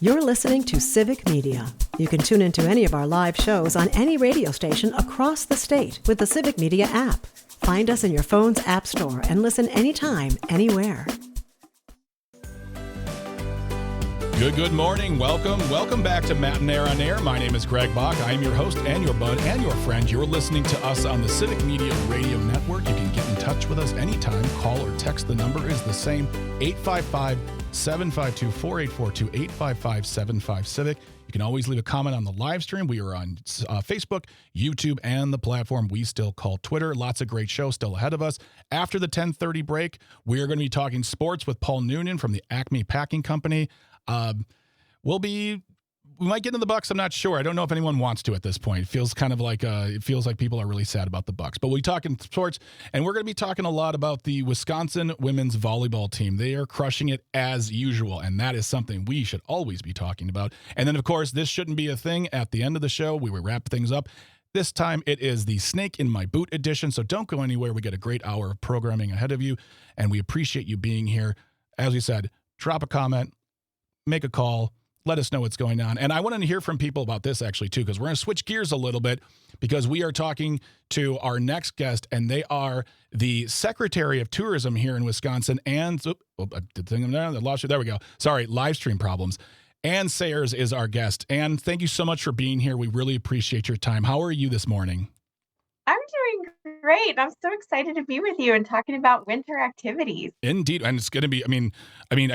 You're listening to Civic Media. You can tune into any of our live shows on any radio station across the state with the Civic Media app. Find us in your phone's app store and listen anytime, anywhere. Good morning. Welcome back to Matinaire on Air. My name is Greg Bach. I am your host and your bud and your friend. You're listening to us on the Civic Media Radio Network. You can get in touch with us anytime. Call or text. The number is the same, 855-752-4842, 855-75-CIVIC. You can always leave a comment on the live stream. We are on Facebook, YouTube, and the platform we still call Twitter. Lots of great shows still ahead of us. After the 10:30 break, we are going to be talking sports with Paul Noonan from the Acme Packing Company. We might get into the Bucks. I'm not sure. I don't know if anyone wants to at this point. It feels kind of like people are really sad about the Bucks. But we'll be talking sports, and we're going to be talking a lot about the Wisconsin women's volleyball team. They are crushing it as usual, and that is something we should always be talking about. And then, of course, this shouldn't be a thing. At the end of the show, we will wrap things up. This time, it is the Snake in My Boot edition, so don't go anywhere. We got a great hour of programming ahead of you, and we appreciate you being here. As we said, drop a comment, make a call, let us know what's going on. And I want to hear from people about this actually too, because we're going to switch gears a little bit because we are talking to our next guest, and they are the Secretary of Tourism here in Wisconsin. And there we go. Sorry, live stream problems. Ann Sayers is our guest. Ann, thank you so much for being here. We really appreciate your time. How are you this morning? I'm doing great. I'm so excited to be with you and talking about winter activities. Indeed. And it's going to be, I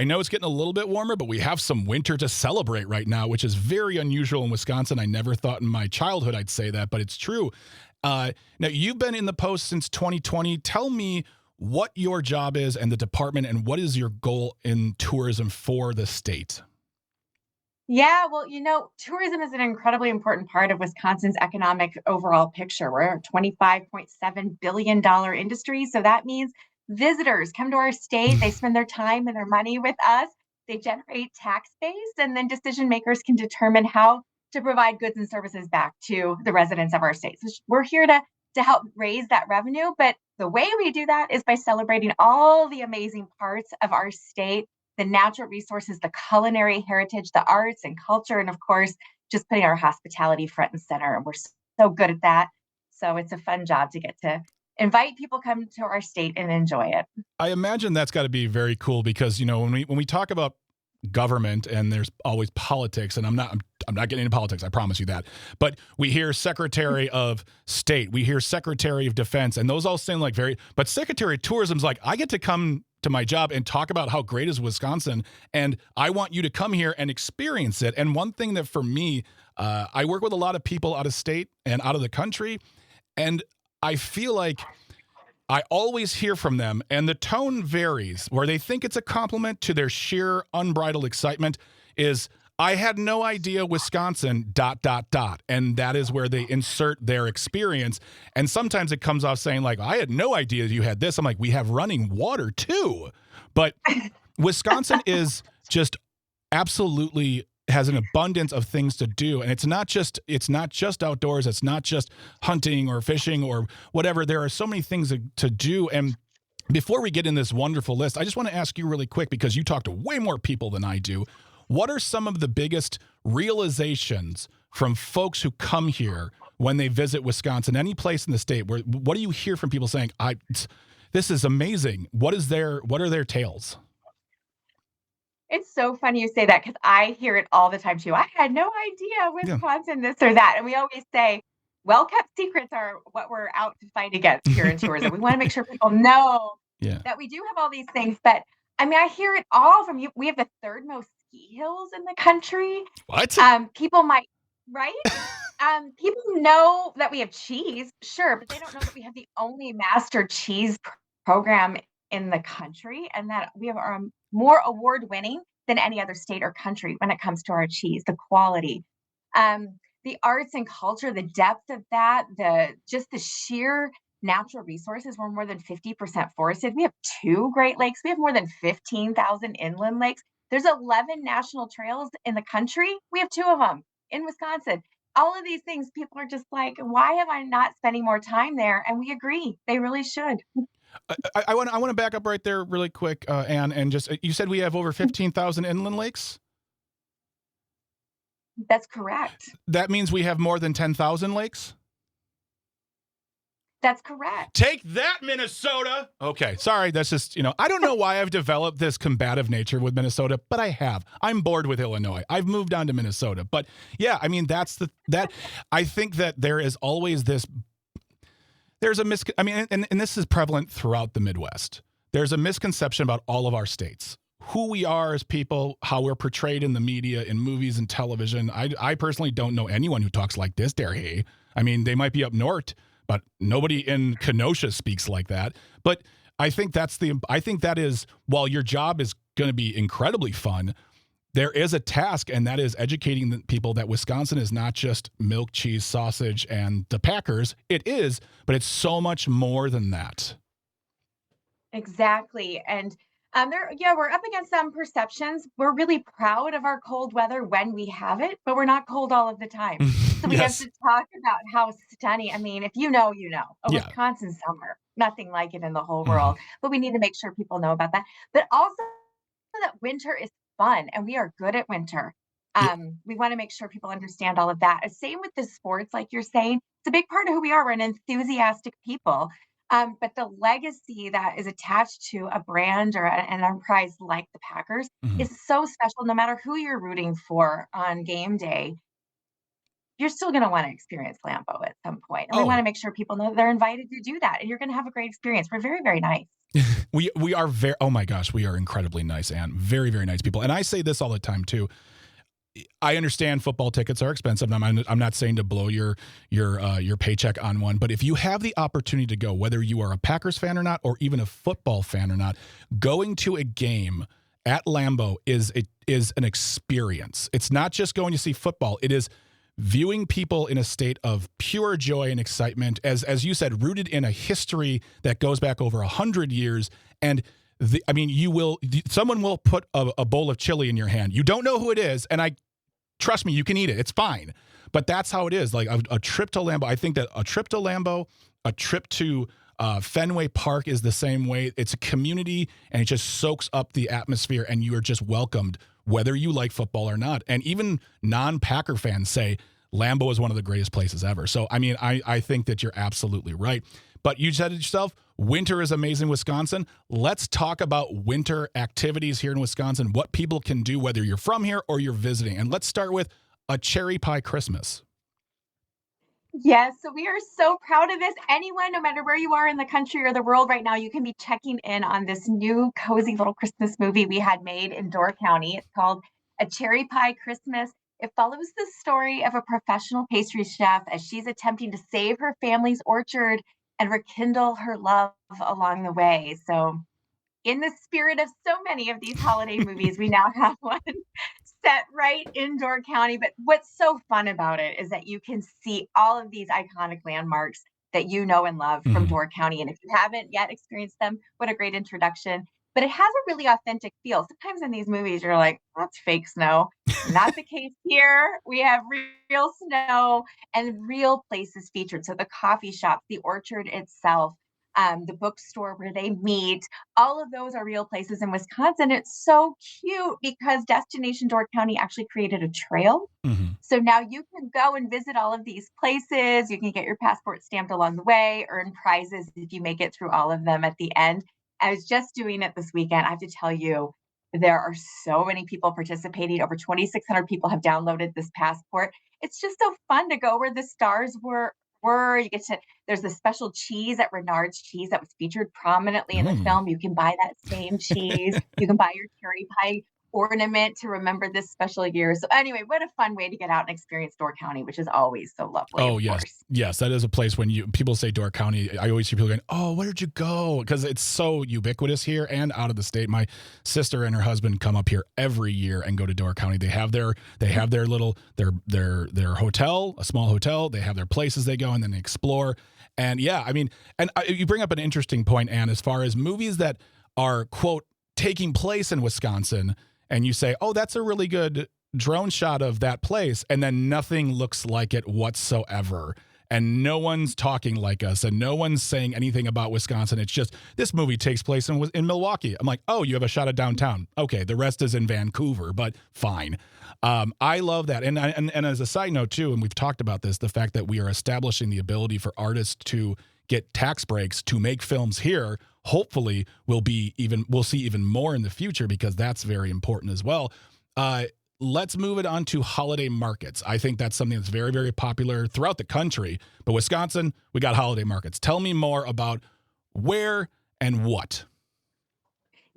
know it's getting a little bit warmer, but we have some winter to celebrate right now, which is very unusual in Wisconsin. I never thought in my childhood I'd say that, but it's true. Now, you've been in the post since 2020. Tell me what your job is and the department, and what is your goal in tourism for the state? Yeah, well, tourism is an incredibly important part of Wisconsin's economic overall picture. We're a $25.7 billion industry. So that means visitors come to our state, they spend their time and their money with us, they generate tax base, and then decision makers can determine how to provide goods and services back to the residents of our state. So we're here to help raise that revenue. But the way we do that is by celebrating all the amazing parts of our state, the natural resources, the culinary heritage, the arts and culture, and of course, just putting our hospitality front and center. And we're so good at that. So it's a fun job to get to invite people come to our state and enjoy it. I imagine that's got to be very cool because, when we talk about government and there's always politics, and I'm not getting into politics, I promise you that. But we hear Secretary of State, we hear Secretary of Defense, and those all seem like but Secretary of Tourism's like, I get to come to my job and talk about how great is Wisconsin, and I want you to come here and experience it. And one thing that for me, I work with a lot of people out of state and out of the country, and I feel like I always hear from them, and the tone varies, where they think it's a compliment to their sheer unbridled excitement is, I had no idea Wisconsin ... And that is where they insert their experience. And sometimes it comes off saying like, I had no idea you had this. I'm like, we have running water too. But Wisconsin is just absolutely has an abundance of things to do. And it's not just outdoors. It's not just hunting or fishing or whatever. There are so many things to do. And before we get in this wonderful list, I just want to ask you really quick, because you talk to way more people than I do. What are some of the biggest realizations from folks who come here when they visit Wisconsin, any place in the state? What do you hear from people saying, this is amazing? What are their tales? It's so funny you say that, because I hear it all the time too. I had no idea Wisconsin, this or that. And we always say, well-kept secrets are what we're out to fight against here in tourism. We want to make sure people know that we do have all these things. But I hear it all from you. We have the third most ski hills in the country. What? People might, right? People know that we have cheese, sure, but they don't know that we have the only master cheese program in the country, and that we have more award-winning than any other state or country when it comes to our cheese, the quality. The arts and culture, the depth of that, the sheer natural resources. We're more than 50% forested. We have 2 Great Lakes. We have more than 15,000 inland lakes. There's 11 national trails in the country. We have 2 of them in Wisconsin. All of these things, people are just like, why am I not spending more time there? And we agree, they really should. I want to back up right there really quick, Ann, and just, you said we have over 15,000 inland lakes? That's correct. That means we have more than 10,000 lakes? That's correct. Take that, Minnesota. Okay, sorry. That's just, I don't know why I've developed this combative nature with Minnesota, but I have. I'm bored with Illinois. I've moved on to Minnesota. But yeah, I mean, I think that there is always there's a and this is prevalent throughout the Midwest. There's a misconception about all of our states, who we are as people, how we're portrayed in the media, in movies and television. I personally don't know anyone who talks like this, Derry. I mean, they might be up north, but nobody in Kenosha speaks like that. But I think that is, while your job is going to be incredibly fun, there is a task, and that is educating the people that Wisconsin is not just milk, cheese, sausage, and the Packers. It is, but it's so much more than that. Exactly. And we're up against some perceptions. We're really proud of our cold weather when we have it, but we're not cold all of the time. So we Yes. have to talk about how stunning. I mean, if you know, a Yeah. Wisconsin summer, nothing like it in the whole world. But we need to make sure people know about that. But also that winter is fun and we are good at winter. Yeah. We want to make sure people understand all of that. Same with the sports, like you're saying, it's a big part of who we are. We're an enthusiastic people. But the legacy that is attached to a brand or an enterprise like the Packers Mhm. is so special. No matter who you're rooting for on game day, you're still going to want to experience Lambeau at some point. And we Oh. want to make sure people know they're invited to do that. And you're going to have a great experience. We're very, very nice. We are oh my gosh, we are incredibly nice, and very, very nice people. And I say this all the time too. I understand football tickets are expensive. I'm not saying to blow your paycheck on one, but if you have the opportunity to go, whether you are a Packers fan or not, or even a football fan or not, going to a game at Lambeau is an experience. It's not just going to see football. It is viewing people in a state of pure joy and excitement, as you said, rooted in a history that goes back over 100 years. And someone will put a bowl of chili in your hand. You don't know who it is, and trust me, you can eat it. It's fine. But that's how it is. Like a trip to Lambeau. I think that a trip to Lambeau, a trip to Fenway Park is the same way. It's a community, and it just soaks up the atmosphere, and you are just welcomed, whether you like football or not. And even non-Packer fans say Lambeau is one of the greatest places ever. So, I mean, I think that you're absolutely right. But you said it yourself, winter is amazing, Wisconsin. Let's talk about winter activities here in Wisconsin, what people can do, whether you're from here or you're visiting. And let's start with a cherry pie Christmas. Yes, so we are so proud of this. Anyone, no matter where you are in the country or the world right now, you can be checking in on this new cozy little Christmas movie we had made in Door County. It's called A Cherry Pie Christmas. It follows the story of a professional pastry chef as she's attempting to save her family's orchard and rekindle her love along the way. So, in the spirit of so many of these holiday movies, we now have one set right in Door County. But what's so fun about it is that you can see all of these iconic landmarks that you know and love from Door County. And if you haven't yet experienced them, what a great introduction. But it has a really authentic feel. Sometimes in these movies, you're like, that's fake snow. Not the case here. We have real snow and real places featured. So the coffee shop, the orchard itself, the bookstore where they meet, all of those are real places in Wisconsin. It's so cute because Destination Door County actually created a trail. Mm-hmm. So now you can go and visit all of these places. You can get your passport stamped along the way, earn prizes if you make it through all of them at the end. I was just doing it this weekend. I have to tell you, there are so many people participating. Over 2,600 people have downloaded this passport. It's just so fun to go where the stars were. You get to, there's a special cheese at Renard's Cheese that was featured prominently in the film. You can buy that same cheese. You can buy your cherry pie ornament to remember this special year. So anyway, what a fun way to get out and experience Door County, which is always so lovely. Oh, yes. Course. Yes, that is a place when people say Door County, I always hear people going, oh, where did you go? Because it's so ubiquitous here and out of the state. My sister and her husband come up here every year and go to Door County. They have their little, their hotel, a small hotel. They have their places they go and then they explore. And yeah, I mean, you bring up an interesting point, Ann, as far as movies that are, quote, taking place in Wisconsin, and you say, oh, that's a really good drone shot of that place, and then nothing looks like it whatsoever. and no one's talking like us, and no one's saying anything about Wisconsin. It's just, this movie takes place in Milwaukee. I'm like, oh, you have a shot of downtown. Okay, the rest is in Vancouver, but fine. I love that. And as a side note, too, and we've talked about this, the fact that we are establishing the ability for artists to get tax breaks to make films here, hopefully we'll see even more in the future, because that's very important as well. Let's move it on to holiday markets. I think that's something that's very, very popular throughout the country. But Wisconsin, we got holiday markets. Tell me more about where and what.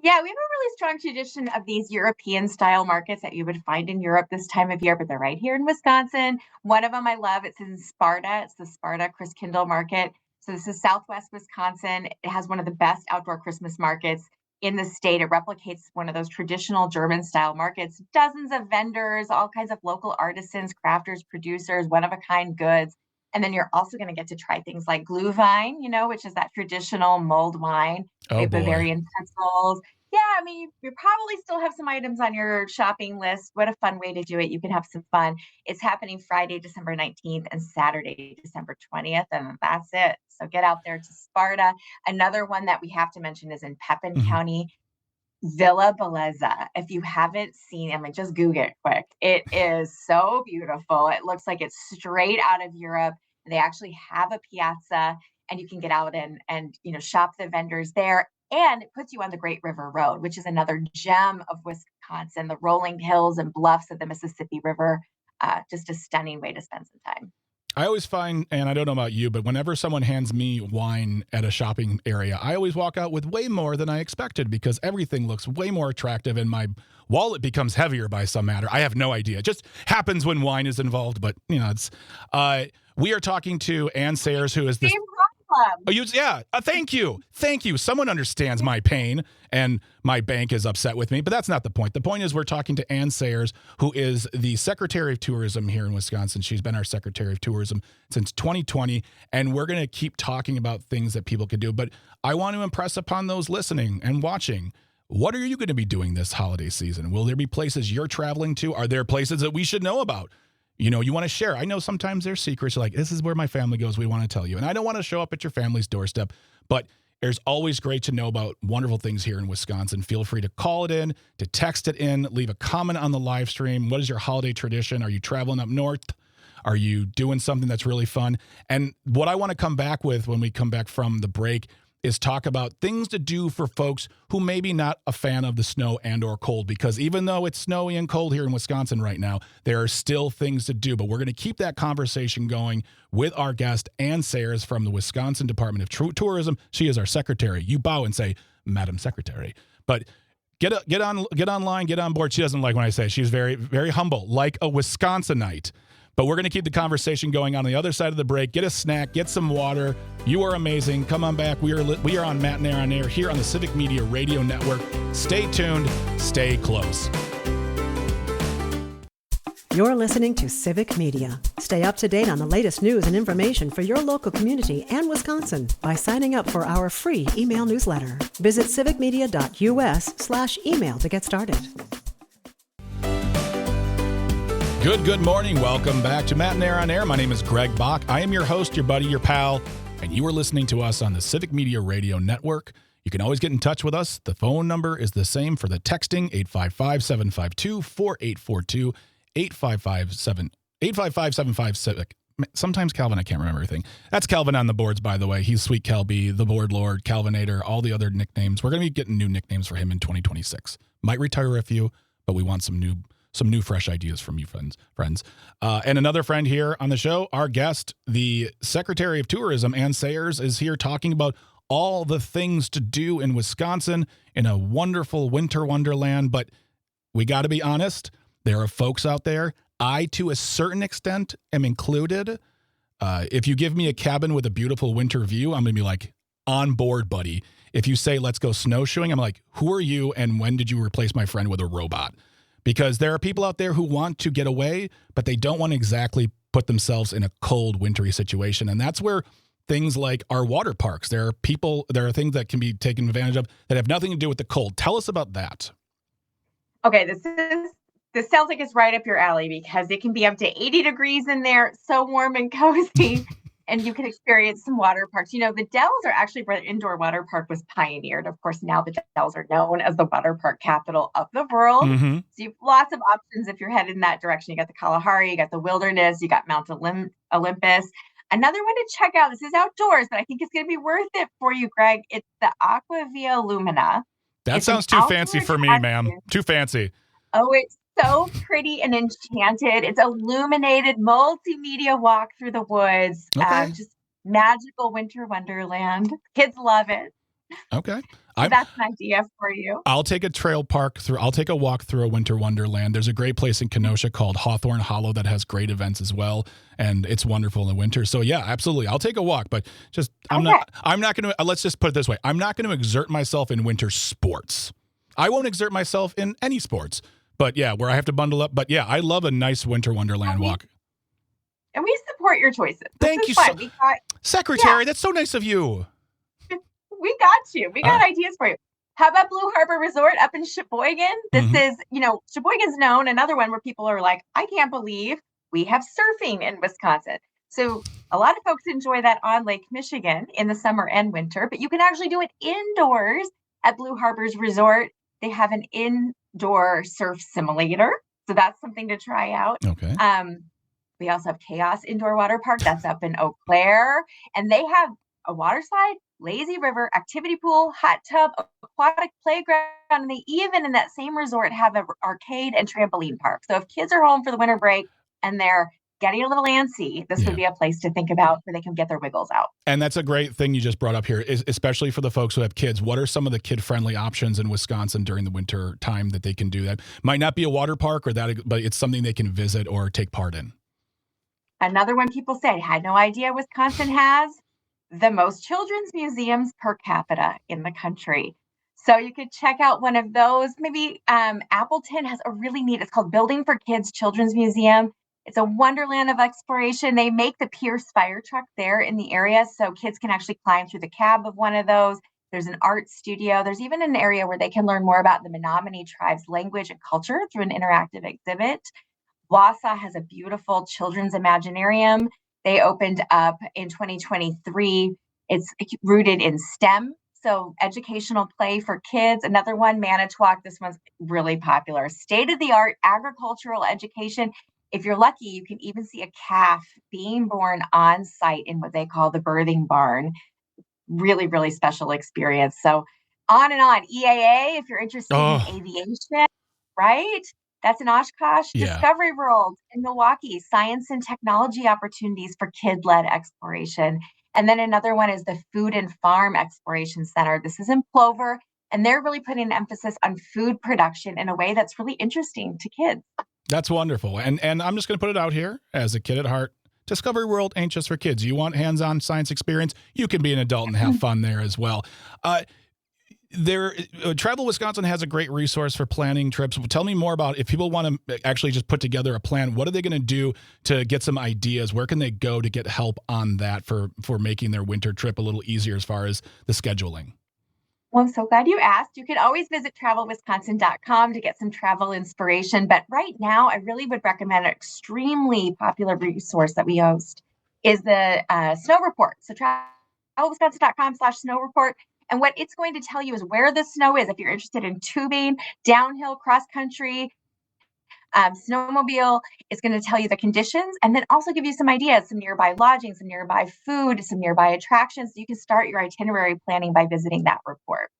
Yeah, we have a really strong tradition of these European-style markets that you would find in Europe this time of year, but they're right here in Wisconsin. One of them I love. It's in Sparta. It's the Sparta Christkindl Market. So this is Southwest Wisconsin. It has one of the best outdoor Christmas markets in the state. It replicates one of those traditional German-style markets. Dozens of vendors, all kinds of local artisans, crafters, producers, one-of-a-kind goods. And then you're also going to get to try things like Glühwein, which is that traditional mulled wine. Oh, boy. Bavarian pretzels. Yeah, I mean, you probably still have some items on your shopping list. What a fun way to do it. You can have some fun. It's happening Friday, December 19th and Saturday, December 20th, and that's it. So get out there to Sparta. Another one that we have to mention is in Pepin County, Villa Bellezza. If you haven't seen it, just Google it quick. It is so beautiful. It looks like it's straight out of Europe. They actually have a piazza, and you can get out and shop the vendors there. And it puts you on the Great River Road, which is another gem of Wisconsin, the rolling hills and bluffs of the Mississippi River. Just a stunning way to spend some time. I always find, and I don't know about you, but whenever someone hands me wine at a shopping area, I always walk out with way more than I expected, because everything looks way more attractive and my wallet becomes heavier by some matter. I have no idea. It just happens when wine is involved, but it's, we are talking to Ann Sayers, who is this. Oh, thank you. Thank you. Someone understands my pain, and my bank is upset with me, but that's not the point. The point is we're talking to Ann Sayers, who is the Secretary of Tourism here in Wisconsin. She's been our Secretary of Tourism since 2020, and we're going to keep talking about things that people can do. But I want to impress upon those listening and watching, what are you going to be doing this holiday season? Will there be places you're traveling to? Are there places that we should know about? You want to share. I know sometimes there's secrets. Like, this is where my family goes. We want to tell you. And I don't want to show up at your family's doorstep, but there's always great to know about wonderful things here in Wisconsin. Feel free to call it in, to text it in, leave a comment on the live stream. What is your holiday tradition? Are you traveling up north? Are you doing something that's really fun? And what I want to come back with when we come back from the break is talk about things to do for folks who maybe not a fan of the snow and or cold, because even though it's snowy and cold here in Wisconsin right now, there are still things to do. But we're going to keep that conversation going with our guest, Ann Sayers from the Wisconsin Department of Tourism. She is our secretary. You bow and say, Madam Secretary. But get online, get on board. She doesn't like when I say it. She's very, very humble, like a Wisconsinite. But we're going to keep the conversation going on the other side of the break. Get a snack, get some water. You are amazing. Come on back. We are on Matt and Air on Air here on the Civic Media Radio Network. Stay tuned. Stay close. You're listening to Civic Media. Stay up to date on the latest news and information for your local community and Wisconsin by signing up for our free email newsletter. Visit civicmedia.us/email to get started. Good morning. Welcome back to Matt and Air on Air. My name is Greg Bach. I am your host, your buddy, your pal, and you are listening to us on the Civic Media Radio Network. You can always get in touch with us. The phone number is the same for the texting, 855-752-4842, 855-757. Sometimes Calvin, I can't remember everything. That's Calvin on the boards, by the way. He's Sweet Kelby, the Board Lord, Calvinator, all the other nicknames. We're going to be getting new nicknames for him in 2026. Might retire a few, but we want some new fresh ideas from you, friends. And another friend here on the show, our guest, the Secretary of Tourism, Ann Sayers, is here talking about all the things to do in Wisconsin in a wonderful winter wonderland. But we got to be honest, there are folks out there, I, to a certain extent, am included. If you give me a cabin with a beautiful winter view, I'm going to be like, on board, buddy. If you say, let's go snowshoeing, I'm like, who are you and when did you replace my friend with a robot? Because there are people out there who want to get away, but they don't want to exactly put themselves in a cold, wintry situation. And that's where things like our water parks, there are things that can be taken advantage of that have nothing to do with the cold. Tell us about that. Okay, this sounds like it's right up your alley because it can be up to 80 degrees in there. So warm and cozy. and you can experience some water parks. The Dells are actually where the indoor water park was pioneered. Of course, now the Dells are known as the water park capital of the world. Mm-hmm. So you have lots of options if you're headed in that direction. You got the Kalahari, you got the Wilderness, you got Mount Olympus. Another one to check out, this is outdoors, but I think it's going to be worth it for you, Greg. It's the Aquavia Lumina. That sounds too fancy for me, ma'am. Too fancy. Oh, it's so pretty and enchanted. It's illuminated multimedia walk through the woods. Okay. Just magical winter wonderland. Kids love it. Okay. So that's an idea for you. I'll take a walk through a winter wonderland. There's a great place in Kenosha called Hawthorne Hollow that has great events as well. And it's wonderful in the winter. So yeah, absolutely. I'll take a walk, but I'm not going to, let's just put it this way. I'm not going to exert myself in winter sports. I won't exert myself in any sports, but yeah, where I have to bundle up. But yeah, I love a nice winter wonderland walk. And we support your choices. Thank you, Secretary. Yeah. That's so nice of you. We got you. We got ideas for you. How about Blue Harbor Resort up in Sheboygan? This is, Sheboygan's known, another one where people are like, I can't believe we have surfing in Wisconsin. So a lot of folks enjoy that on Lake Michigan in the summer and winter, but you can actually do it indoors at Blue Harbor's Resort. They have an indoor surf simulator. So that's something to try out. Okay. We also have Chaos Indoor Water Park. That's up in Eau Claire. And they have a water slide, lazy river, activity pool, hot tub, aquatic playground, and they even in that same resort have an arcade and trampoline park. So if kids are home for the winter break and they're getting a little antsy, this would be a place to think about where they can get their wiggles out. And that's a great thing you just brought up here, especially for the folks who have kids. What are some of the kid-friendly options in Wisconsin during the winter time that they can do that? Might not be a water park but it's something they can visit or take part in. Another one people say, had no idea Wisconsin has the most children's museums per capita in the country. So you could check out one of those. Maybe Appleton has a really neat, it's called Building for Kids Children's Museum. It's a wonderland of exploration. They make the Pierce fire truck there in the area, so kids can actually climb through the cab of one of those. There's an art studio. There's even an area where they can learn more about the Menominee tribe's language and culture through an interactive exhibit. Wausau has a beautiful children's Imaginarium. They opened up in 2023. It's rooted in STEM, so educational play for kids. Another one, Manitowoc, this one's really popular. State-of-the-art agricultural education. If you're lucky, you can even see a calf being born on site in what they call the birthing barn. Really, really special experience. So on and on. EAA, if you're interested in aviation, right? That's in Oshkosh. Yeah. Discovery World in Milwaukee, science and technology opportunities for kid-led exploration. And then another one is the Food and Farm Exploration Center. This is in Plover, and they're really putting an emphasis on food production in a way that's really interesting to kids. That's wonderful. And I'm just going to put it out here as a kid at heart. Discovery World ain't just for kids. You want hands-on science experience? You can be an adult and have fun there as well. Travel Wisconsin has a great resource for planning trips. Tell me more about if people want to actually just put together a plan. What are they going to do to get some ideas? Where can they go to get help on that for making their winter trip a little easier as far as the scheduling? Well, I'm so glad you asked. You can always visit travelwisconsin.com to get some travel inspiration. But right now, I really would recommend an extremely popular resource that we host is the Snow Report. So travelwisconsin.com/snow report. And what it's going to tell you is where the snow is. If you're interested in tubing, downhill, cross country, snowmobile, it's going to tell you the conditions and then also give you some ideas, some nearby lodging, some nearby food, some nearby attractions. So you can start your itinerary planning by visiting that report.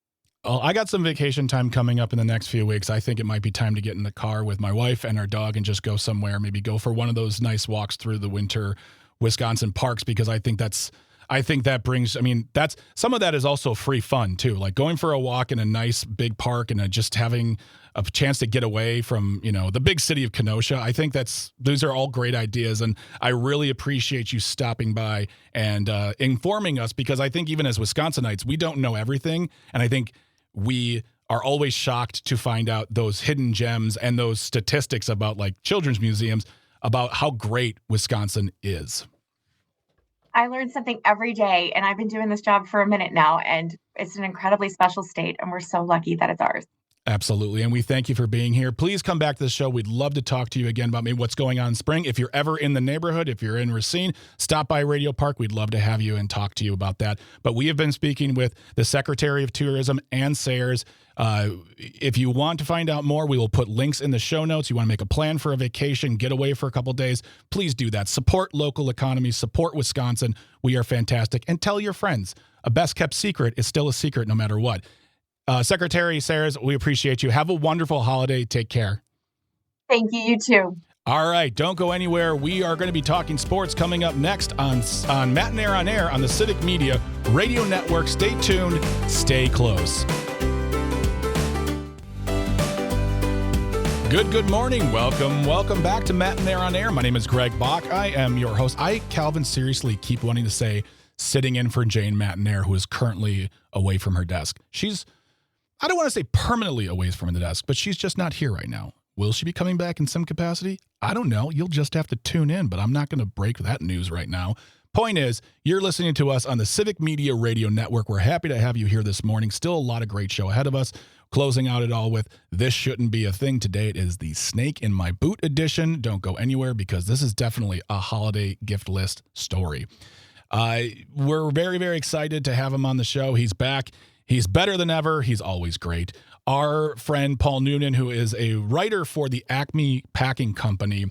Well, I got some vacation time coming up in the next few weeks. I think it might be time to get in the car with my wife and our dog and just go somewhere, maybe go for one of those nice walks through the winter Wisconsin parks, because I think that brings, that's some of that is also free fun too. Like going for a walk in a nice big park and just having a chance to get away from, the big city of Kenosha. I think those are all great ideas. And I really appreciate you stopping by and informing us, because I think even as Wisconsinites, we don't know everything. And I think we are always shocked to find out those hidden gems and those statistics about like children's museums about how great Wisconsin is. I learn something every day, and I've been doing this job for a minute now, and it's an incredibly special state, and we're so lucky that it's ours. Absolutely. And we thank you for being here. Please come back to the show. We'd love to talk to you again about maybe what's going on in spring. If you're ever in the neighborhood, if you're in Racine, stop by Radio Park. We'd love to have you and talk to you about that. But we have been speaking with the Secretary of Tourism, Ann Sayers. If you want to find out more, we will put links in the show notes. You want to make a plan for a vacation, get away for a couple days, please do that. Support local economies, support Wisconsin. We are fantastic. And tell your friends. A best kept secret is still a secret no matter what. Secretary Sayers, we appreciate you. Have a wonderful holiday. Take care. Thank you. You too. All right. Don't go anywhere. We are going to be talking sports coming up next on Matt and Air on Air on the Civic Media Radio Network. Stay tuned. Stay close. Good morning. Welcome back to Matt and Air on Air. My name is Greg Bach. I am your host. Calvin, seriously keep wanting to say sitting in for Jane Matinair, who is currently away from her desk. I don't want to say permanently away from the desk, but she's just not here right now. Will she be coming back in some capacity? I don't know. You'll just have to tune in, but I'm not going to break that news right now. Point is, you're listening to us on the Civic Media Radio Network. We're happy to have you here this morning. Still a lot of great show ahead of us. Closing out it all with This Shouldn't Be a Thing. Today it is the Snake in My Boot edition. Don't go anywhere because this is definitely a holiday gift list story. We're very, very excited to have him on the show. He's back. He's better than ever. He's always great. Our friend Paul Noonan, who is a writer for the Acme Packing Company,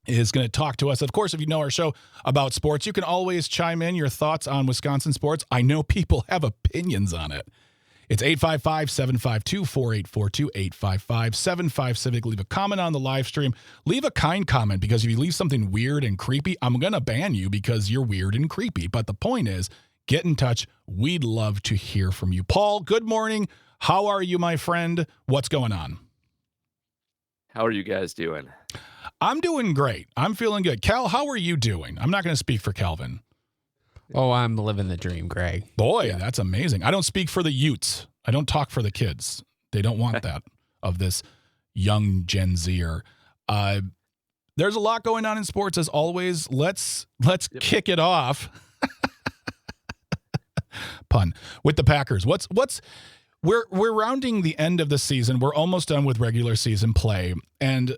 is going to talk to us. Of course, if you know our show about sports, you can always chime in your thoughts on Wisconsin sports. I know people have opinions on it. It's 855-752-4842, 855-75-CIVIC. Leave a comment on the live stream. Leave a kind comment, because if you leave something weird and creepy, I'm going to ban you because you're weird and creepy. But the point is, get in touch. We'd love to hear from you. Paul, good morning. How are you, my friend? What's going on? How are you guys doing? I'm doing great. I'm feeling good. Cal, how are you doing? I'm not going to speak for Calvin. Oh, I'm living the dream, Greg. Boy, that's amazing. I don't speak for the Utes. I don't talk for the kids. They don't want that of this young Gen Zer. There's a lot going on in sports as always. Let's kick it off. Pun with the Packers. We're rounding the end of the season. We're almost done with regular season play. And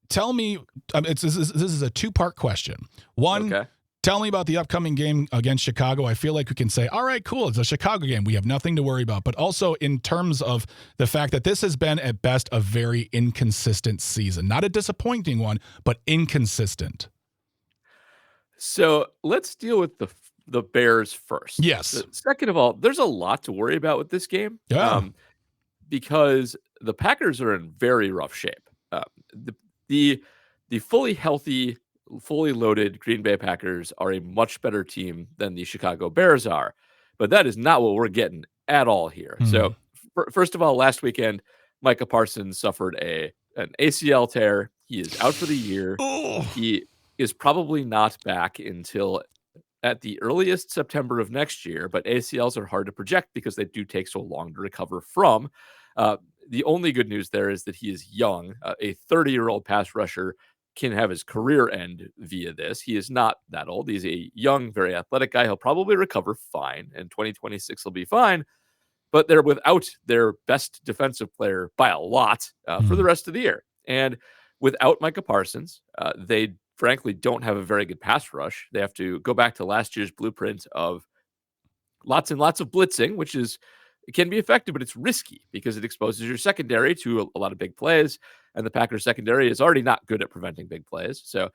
tell me, this is a two-part question. One, okay. Tell me about the upcoming game against Chicago. I feel like we can say, all right, cool, it's a Chicago game. We have nothing to worry about. But also in terms of the fact that this has been, at best, a very inconsistent season. Not a disappointing one, but inconsistent. So let's deal with the Bears first. Yes. Second of all, there's a lot to worry about with this game. Yeah. Because the Packers are in very rough shape. The fully healthy, fully loaded Green Bay Packers are a much better team than the Chicago Bears are. But that is not what we're getting at all here. Mm-hmm. So first of all, last weekend, Micah Parsons suffered an ACL tear. He is out for the year. Oh. He is probably not back until at the earliest September of next year, but ACLs are hard to project because they do take so long to recover from. The only good news there is that he is young. A 30-year-old pass rusher can have his career end via this. He is not that old. He's a young, very athletic guy. He'll probably recover fine, and 2026 will be fine. But they're without their best defensive player by a lot for the rest of the year. And without Micah Parsons, they frankly don't have a very good pass rush. They have to go back to last year's blueprint of lots and lots of blitzing, which it can be effective, but it's risky because it exposes your secondary to a lot of big plays, and the Packers secondary is already not good at preventing big plays. So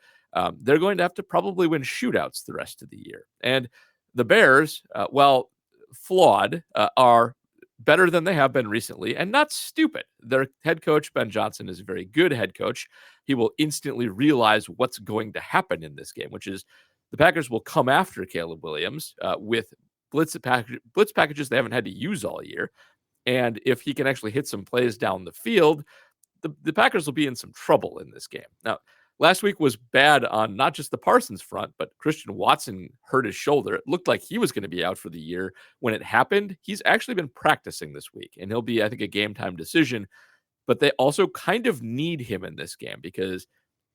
they're going to have to probably win shootouts the rest of the year. And the Bears, while flawed, are better than they have been recently, and not stupid. Their head coach, Ben Johnson, is a very good head coach. He will instantly realize what's going to happen in this game, which is the Packers will come after Caleb Williams with blitz packages they haven't had to use all year. And if he can actually hit some plays down the field, the Packers will be in some trouble in this game. Now, last week was bad on not just the Parsons front, but Christian Watson hurt his shoulder. It looked like he was going to be out for the year. When it happened, he's actually been practicing this week, and he'll be, I think, a game-time decision. But they also kind of need him in this game because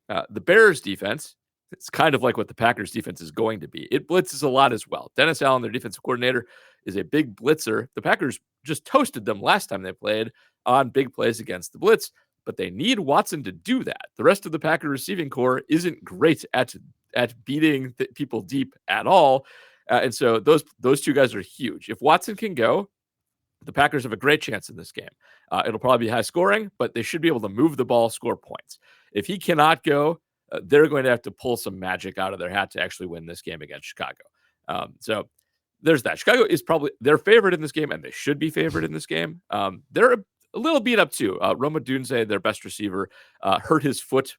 the Bears defense, it's kind of like what the Packers defense is going to be. It blitzes a lot as well. Dennis Allen, their defensive coordinator, is a big blitzer. The Packers just toasted them last time they played. on big plays against the blitz, but they need Watson to do that. The rest of the Packer receiving core isn't great at beating people deep at all. And so those two guys are huge. If Watson can go, the Packers have a great chance in this game. It'll probably be high scoring, but they should be able to move the ball, score points. If he cannot go, they're going to have to pull some magic out of their hat to actually win this game against Chicago. So there's that. Chicago is probably their favorite in this game, and they should be favored in this game. They're a little beat up too. Rome Odunze, their best receiver, hurt his foot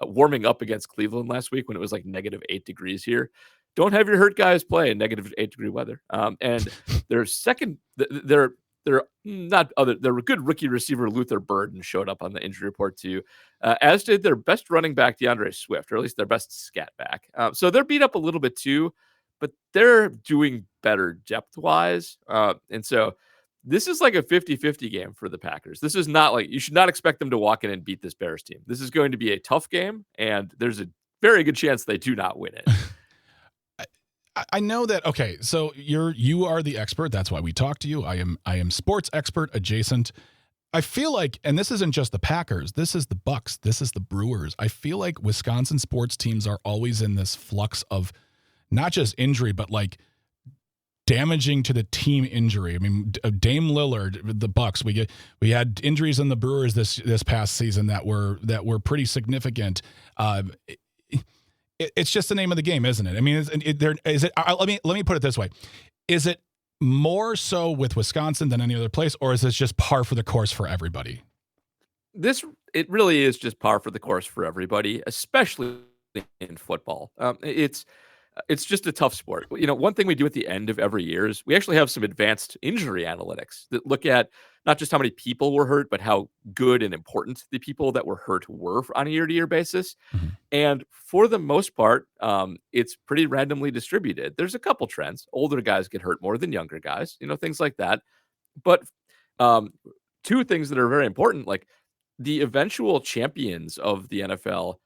warming up against Cleveland last week when it was like -8 degrees here. Don't have your hurt guys play in -8-degree weather. And their good rookie receiver Luther Burden showed up on the injury report too, as did their best running back DeAndre Swift, or at least their best scat back. So they're beat up a little bit too, but they're doing better depth wise. And so this is like a 50-50 game for the Packers. This is not like, you should not expect them to walk in and beat this Bears team. This is going to be a tough game, and there's a very good chance they do not win it. I know that. Okay, so you are the expert. That's why we talk to you. I am sports expert adjacent. I feel like, and this isn't just the Packers. This is the Bucks. This is the Brewers. I feel like Wisconsin sports teams are always in this flux of not just injury, but like damaging to the team injury. I mean, Dame Lillard, the Bucks. We had injuries in the Brewers this past season that were pretty significant. It's just the name of the game, isn't it? I mean, let me put it this way. Is it more so with Wisconsin than any other place, or is this just par for the course for everybody? It really is just par for the course for everybody, especially in football. It's just a tough sport. You know, one thing we do at the end of every year is we actually have some advanced injury analytics that look at not just how many people were hurt, but how good and important the people that were hurt were on a year-to-year basis. Mm-hmm. And for the most part, it's pretty randomly distributed. There's a couple trends. Older guys get hurt more than younger guys, things like that. But two things that are very important, like the eventual champions of the NFL,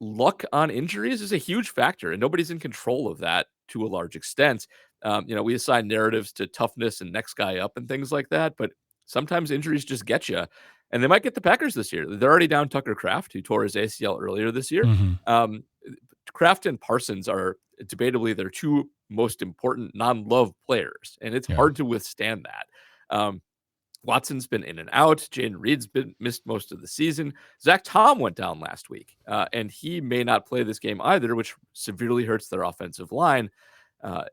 luck on injuries is a huge factor, and nobody's in control of that to a large extent. We assign narratives to toughness and next guy up and things like that, but sometimes injuries just get you, and they might get the Packers this year. They're already down Tucker Kraft, who tore his ACL earlier this year. Mm-hmm. Kraft and Parsons are debatably their two most important non-love players, and it's hard to withstand that. Watson's been in and out. Jaden Reed's missed most of the season. Zach Tom went down last week, and he may not play this game either, which severely hurts their offensive line.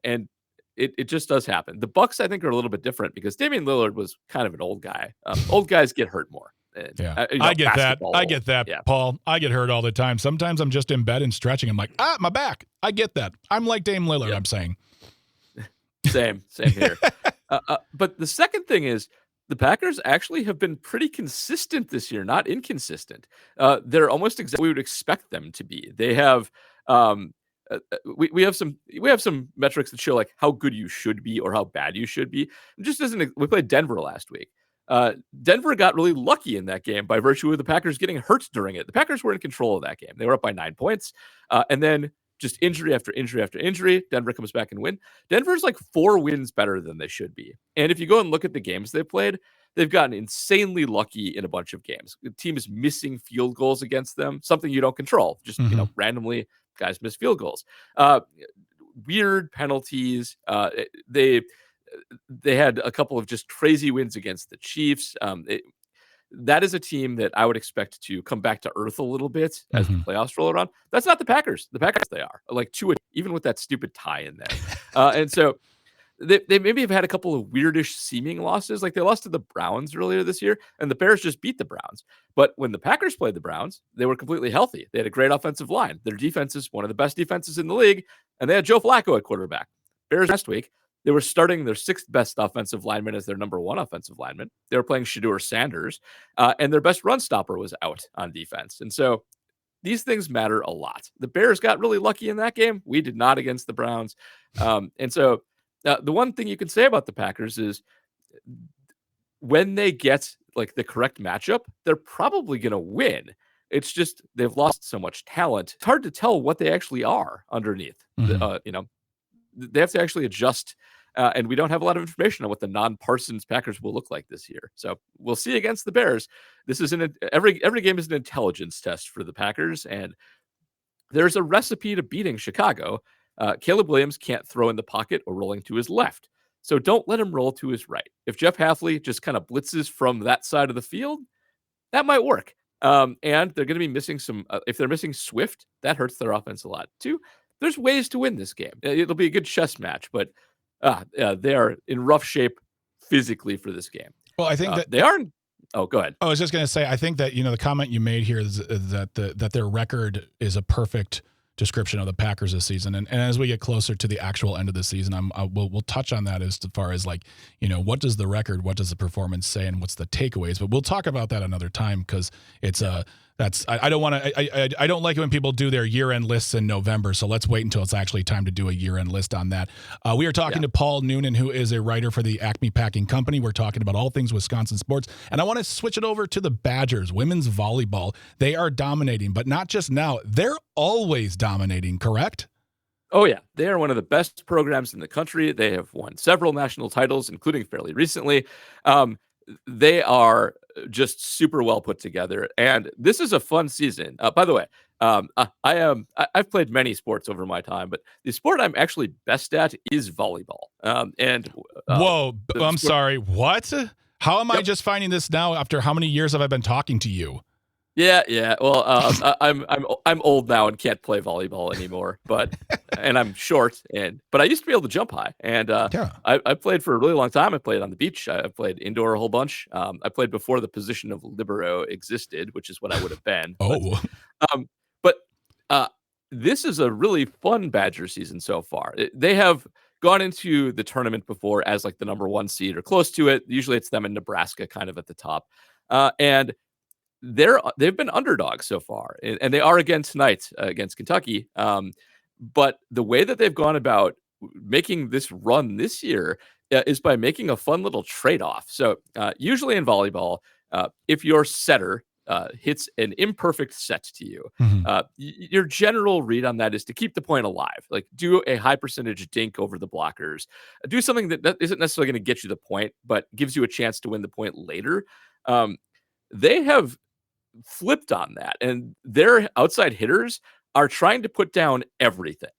And it just does happen. The Bucks, I think, are a little bit different because Damian Lillard was kind of an old guy. Old guys get hurt more. I get that, yeah. Paul. I get hurt all the time. Sometimes I'm just in bed and stretching. I'm like, my back. I get that. I'm like Dame Lillard, I'm saying. Same here. But the second thing is, the Packers actually have been pretty consistent this year, not inconsistent. They're almost exactly what we would expect them to be. They have we have some metrics that show like how good you should be or how bad you should be. It just doesn't. We played Denver last week. Denver got really lucky in that game by virtue of the Packers getting hurt during it. The Packers were in control of that game. They were up by 9 points, and then just injury after injury after injury. Denver comes back and win. Denver's like 4 wins better than they should be. And if you go and look at the games they've played, they've gotten insanely lucky in a bunch of games. The team is missing field goals against them, something you don't control. Just, randomly guys miss field goals. Weird penalties. They had a couple of just crazy wins against the Chiefs. That is a team that I would expect to come back to earth a little bit as the playoffs roll around. That's not the Packers. The Packers, they are like even with that stupid tie in there. And so they maybe have had a couple of weirdish seeming losses. Like they lost to the Browns earlier this year, and the Bears just beat the Browns. But when the Packers played the Browns, they were completely healthy. They had a great offensive line. Their defense is one of the best defenses in the league, and they had Joe Flacco at quarterback. Bears last week, they were starting their 6th best offensive lineman as their number 1 offensive lineman. They were playing Shedeur Sanders, and their best run stopper was out on defense. And so these things matter a lot. The Bears got really lucky in that game. We did not against the Browns. And so the one thing you can say about the Packers is when they get like the correct matchup, they're probably going to win. It's just they've lost so much talent. It's hard to tell what they actually are underneath. They have to actually adjust And we don't have a lot of information on what the non-Parsons Packers will look like this year. So we'll see against the Bears. This is every game is an intelligence test for the Packers, and there's a recipe to beating Chicago. Caleb Williams can't throw in the pocket or rolling to his left. So don't let him roll to his right. If Jeff Hafley just kind of blitzes from that side of the field, that might work. And they're going to be missing if they're missing Swift, that hurts their offense a lot too. There's ways to win this game. It'll be a good chess match, but they are in rough shape physically for this game. Well, I think that they are. Oh, go ahead. I was just going to say, I think that, the comment you made here is that their record is a perfect description of the Packers this season. And as we get closer to the actual end of the season, we'll touch on that as far as what does the record, what does the performance say, and what's the takeaways. But we'll talk about that another time because it's I don't want to. I don't like it when people do their year-end lists in November. So let's wait until it's actually time to do a year-end list on that. We are talking to Paul Noonan, who is a writer for the Acme Packing Company. We're talking about all things Wisconsin sports, and I want to switch it over to the Badgers, women's volleyball. They are dominating, but not just now. They're always dominating. Correct? Oh, yeah. They are one of the best programs in the country. They have won several national titles, including fairly recently. They are just super well put together, and this is a fun season. By the way, I've played many sports over my time, but the sport I'm actually best at is volleyball. Whoa, I'm sorry. What? How am I just finding this now after how many years have I been talking to you? Yeah. Well, I'm old now and can't play volleyball anymore, and I'm short, but I used to be able to jump high, and I played for a really long time. I played on the beach. I played indoor a whole bunch. I played before the position of libero existed, which is what I would have been. But this is a really fun Badger season so far. They have gone into the tournament before as like the number 1 seed or close to it. Usually it's them in Nebraska kind of at the top, and they've been underdogs so far, and they are again tonight against Kentucky. But the way that they've gone about making this run this year is by making a fun little trade-off. So usually in volleyball, if your setter hits an imperfect set to you, your general read on that is to keep the point alive. Like do a high percentage dink over the blockers, do something that isn't necessarily going to get you the point, but gives you a chance to win the point later. They have flipped on that, and their outside hitters are trying to put down everything,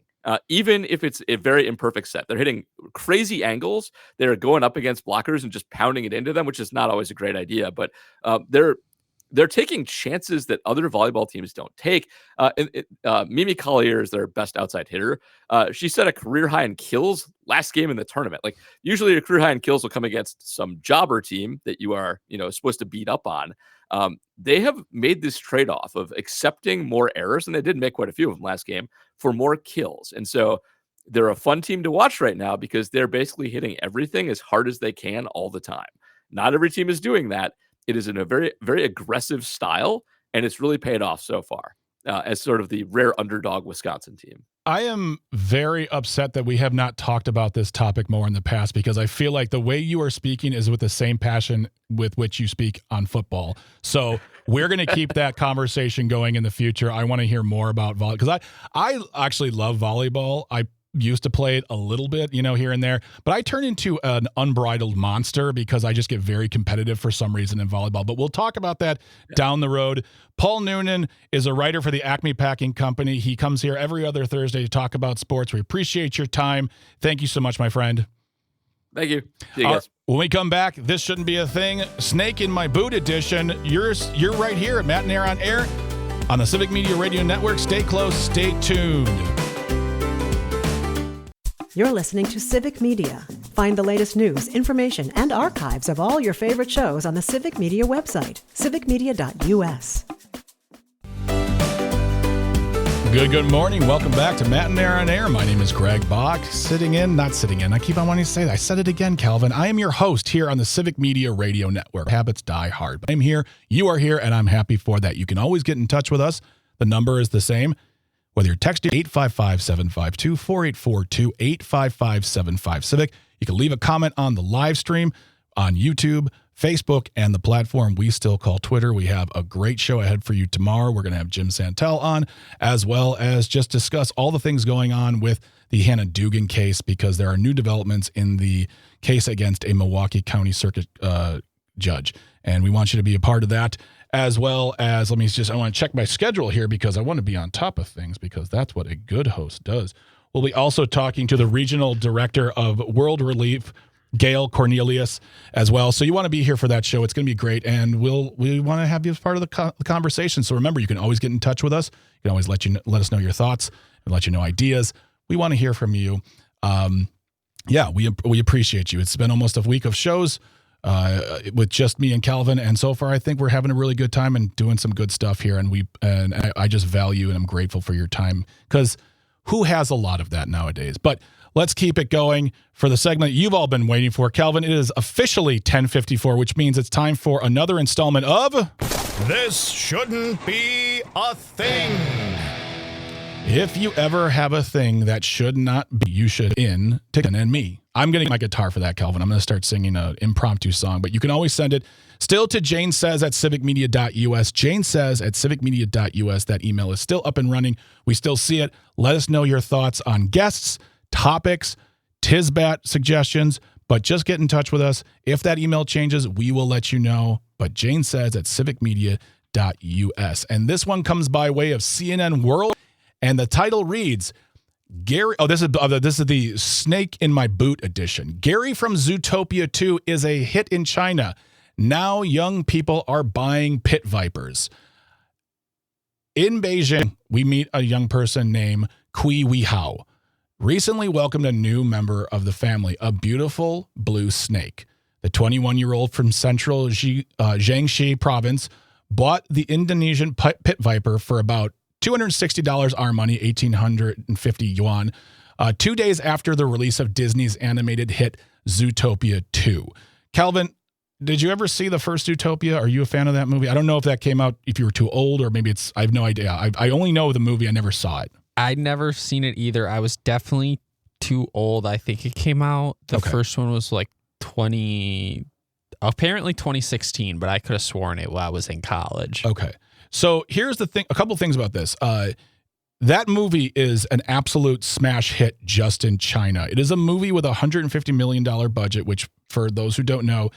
even if it's a very imperfect set. They're hitting crazy angles. They're going up against blockers and just pounding it into them, which is not always a great idea, but they're taking chances that other volleyball teams don't take. Mimi Collier is their best outside hitter. She set a career high in kills last game in the tournament. Like usually a career high in kills will come against some jobber team that you are, supposed to beat up on. They have made this trade-off of accepting more errors, and they did make quite a few of them last game, for more kills. And so they're a fun team to watch right now because they're basically hitting everything as hard as they can all the time. Not every team is doing that. It is in a very, very aggressive style, and it's really paid off so far as sort of the rare underdog Wisconsin team. I am very upset that we have not talked about this topic more in the past because I feel like the way you are speaking is with the same passion with which you speak on football. So we're going to keep that conversation going in the future. I want to hear more about volleyball because I actually love volleyball. I used to play it a little bit, here and there, but I turn into an unbridled monster because I just get very competitive for some reason in volleyball. But we'll talk about that down the road. Paul Noonan is a writer for the Acme Packing Company. He comes here every other Thursday to talk about sports. We appreciate your time. Thank you so much, my friend. Thank you. See you guys. When we come back, this shouldn't be a thing. Snake in My Boot edition. You're right here at Matt and Aaron on Air on the Civic Media Radio Network. Stay close. Stay tuned. You're listening to Civic Media. Find the latest news, information, and archives of all your favorite shows on the Civic Media website, civicmedia.us. Good morning. Welcome back to Matt and Aaron on Air. My name is Greg Bach. Not sitting in. I keep on wanting to say that. I said it again, Calvin. I am your host here on the Civic Media Radio Network. Habits die hard. But I'm here. You are here, and I'm happy for that. You can always get in touch with us. The number is the same. Whether you're texting 855-752-4842, 855-75-CIVIC. You can leave a comment on the live stream on YouTube, Facebook, and the platform we still call Twitter. We have a great show ahead for you tomorrow. We're going to have Jim Santel on, as well as just discuss all the things going on with the Hannah Dugan case, because there are new developments in the case against a Milwaukee County Circuit judge. And we want you to be a part of that, as well as, I want to check my schedule here because I want to be on top of things, because that's what a good host does. We'll be also talking to the regional director of World Relief, Gail Cornelius, as well. So you want to be here for that show. It's going to be great, and we want to have you as part of the conversation. So remember, you can always get in touch with us. You can always let us know your thoughts and let you know ideas. We want to hear from you. We appreciate you. It's been almost a week of shows with just me and Calvin, and so far I think we're having a really good time and doing some good stuff here. And I just value and I'm grateful for your time, because who has a lot of that nowadays? But let's keep it going for the segment you've all been waiting for. Calvin, it is officially 10:54, which means it's time for another installment of This Shouldn't Be a Thing. If you ever have a thing that should not be, you should in Ticken and me. I'm going to get my guitar for that, Calvin. I'm going to start singing an impromptu song, but you can always send it still to Jane Says at civicmedia.us. Jane Says at civicmedia.us. That email is still up and running. We still see it. Let us know your thoughts on guests, topics, Tisbat suggestions, but just get in touch with us. If that email changes, we will let you know. But Jane Says at civicmedia.us. And this one comes by way of CNN World, and the title reads, Gary, this is the Snake in My Boot edition. Gary from Zootopia 2 is a hit in China. Now young people are buying pit vipers. In Beijing, we meet a young person named Kui Weihao. Recently welcomed a new member of the family, a beautiful blue snake. The 21-year-old from central Jiangxi province bought the Indonesian pit viper for about $260 our money, 1,850 yuan, 2 days after the release of Disney's animated hit Zootopia 2. Calvin, did you ever see the first Zootopia? Are you a fan of that movie? I don't know if that came out if you were too old, or maybe I have no idea. I only know the movie. I never saw it. I'd never seen it either. I was definitely too old. I think it came out. The first one was like apparently 2016, but I could have sworn it while I was in college. Okay. So here's the thing, a couple things about this. That movie is an absolute smash hit just in China. It is a movie with a $150 million budget, which, for those who don't know,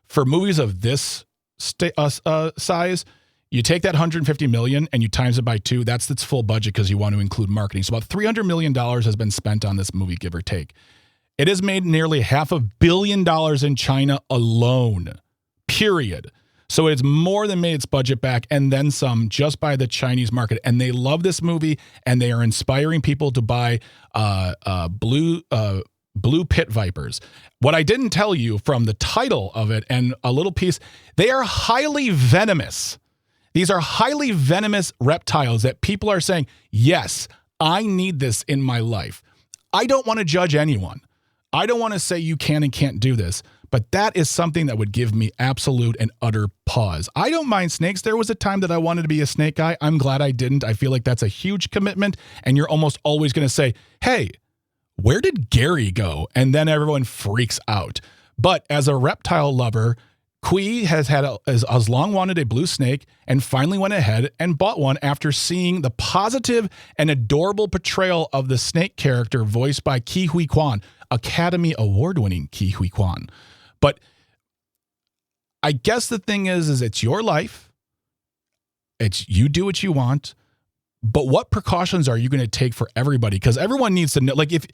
for movies of this size, you take that $150 million and you times it by 2. That's its full budget, because you want to include marketing. So about $300 million has been spent on this movie, give or take. It has made nearly $500 million in China alone, period. So it's more than made its budget back and then some, just by the Chinese market. And they love this movie, and they are inspiring people to buy blue pit vipers. What I didn't tell you from the title of it and a little piece, they are highly venomous. These are highly venomous reptiles that people are saying, yes, I need this in my life. I don't want to judge anyone. I don't want to say you can and can't do this. But that is something that would give me absolute and utter pause. I don't mind snakes. There was a time that I wanted to be a snake guy. I'm glad I didn't. I feel like that's a huge commitment. And you're almost always going to say, hey, where did Gary go? And then everyone freaks out. But as a reptile lover, Kui has long wanted a blue snake, and finally went ahead and bought one after seeing the positive and adorable portrayal of the snake character voiced by Ke Huy Quan, Academy Award-winning Ke Huy Quan. But I guess the thing is it's your life. It's you do what you want. But what precautions are you going to take for everybody? Because everyone needs to know. Like, if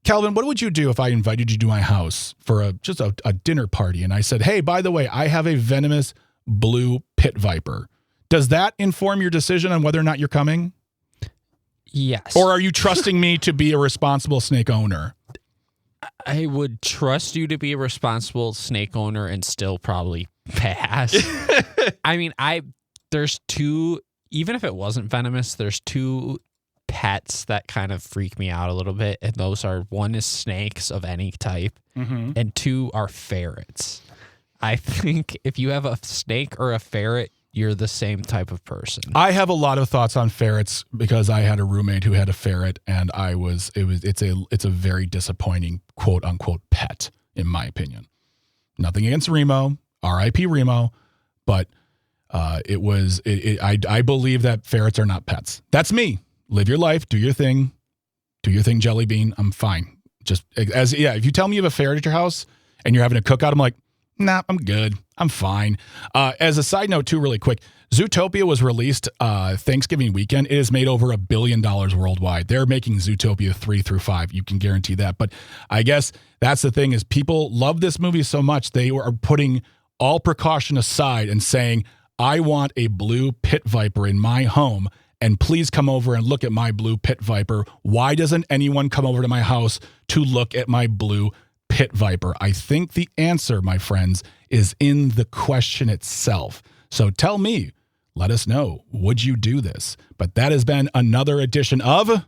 Calvin, what would you do if I invited you to my house for just a dinner party, and I said, hey, by the way, I have a venomous blue pit viper? Does that inform your decision on whether or not you're coming? Yes. Or are you trusting me to be a responsible snake owner? I would trust you to be a responsible snake owner and still probably pass. I mean, there's two, even if it wasn't venomous, there's two pets that kind of freak me out a little bit. And those are, one is snakes of any type, and two are ferrets. I think if you have a snake or a ferret, you're the same type of person. I have a lot of thoughts on ferrets because I had a roommate who had a ferret, and it's a very disappointing quote unquote pet, in my opinion. Nothing against Remo. R.I.P. Remo, but I believe that ferrets are not pets. That's me. Live your life, do your thing, Jelly Bean. I'm fine. If you tell me you have a ferret at your house and you're having a cookout, I'm like, nah, I'm good. I'm fine. As a side note, too, really quick, Zootopia was released Thanksgiving weekend. It has made over $1 billion worldwide. They're making Zootopia 3 through 5. You can guarantee that. But I guess that's the thing is people love this movie so much they are putting all precaution aside and saying, I want a blue pit viper in my home. And please come over and look at my blue pit viper. Why doesn't anyone come over to my house to look at my blue pit viper? I think the answer, my friends, is in the question itself. So tell me, let us know, would you do this? But that has been another edition of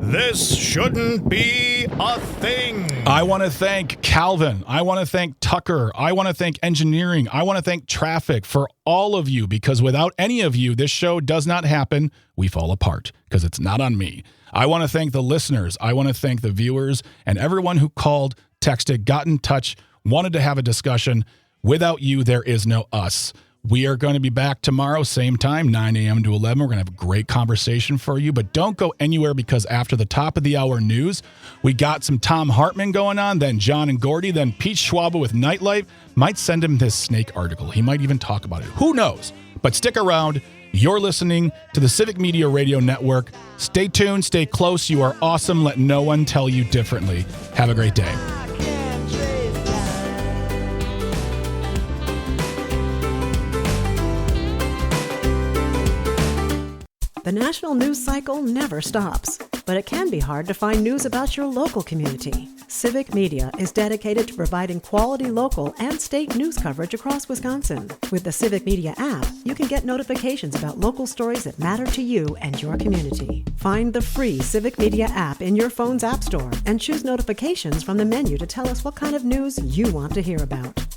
This Shouldn't Be a Thing. I want to thank Calvin. I want to thank Tucker. I want to thank engineering. I want to thank traffic for all of you, because without any of you, this show does not happen. We fall apart because it's not on me. I want to thank the listeners. I want to thank the viewers and everyone who called, texted, got in touch, wanted to have a discussion. Without you, there is no us. We are going to be back tomorrow, same time, 9 a.m. to 11. We're going to have a great conversation for you, but don't go anywhere, because after the top of the hour news, we got some Tom Hartman going on, then John and Gordy, then Pete Schwaba with Nightlife. Might send him this snake article. He might even talk about it. Who knows? But stick around. You're listening to the Civic Media Radio Network. Stay tuned. Stay close. You are awesome. Let no one tell you differently. Have a great day. The national news cycle never stops, but it can be hard to find news about your local community. Civic Media is dedicated to providing quality local and state news coverage across Wisconsin. With the Civic Media app, you can get notifications about local stories that matter to you and your community. Find the free Civic Media app in your phone's app store and choose notifications from the menu to tell us what kind of news you want to hear about.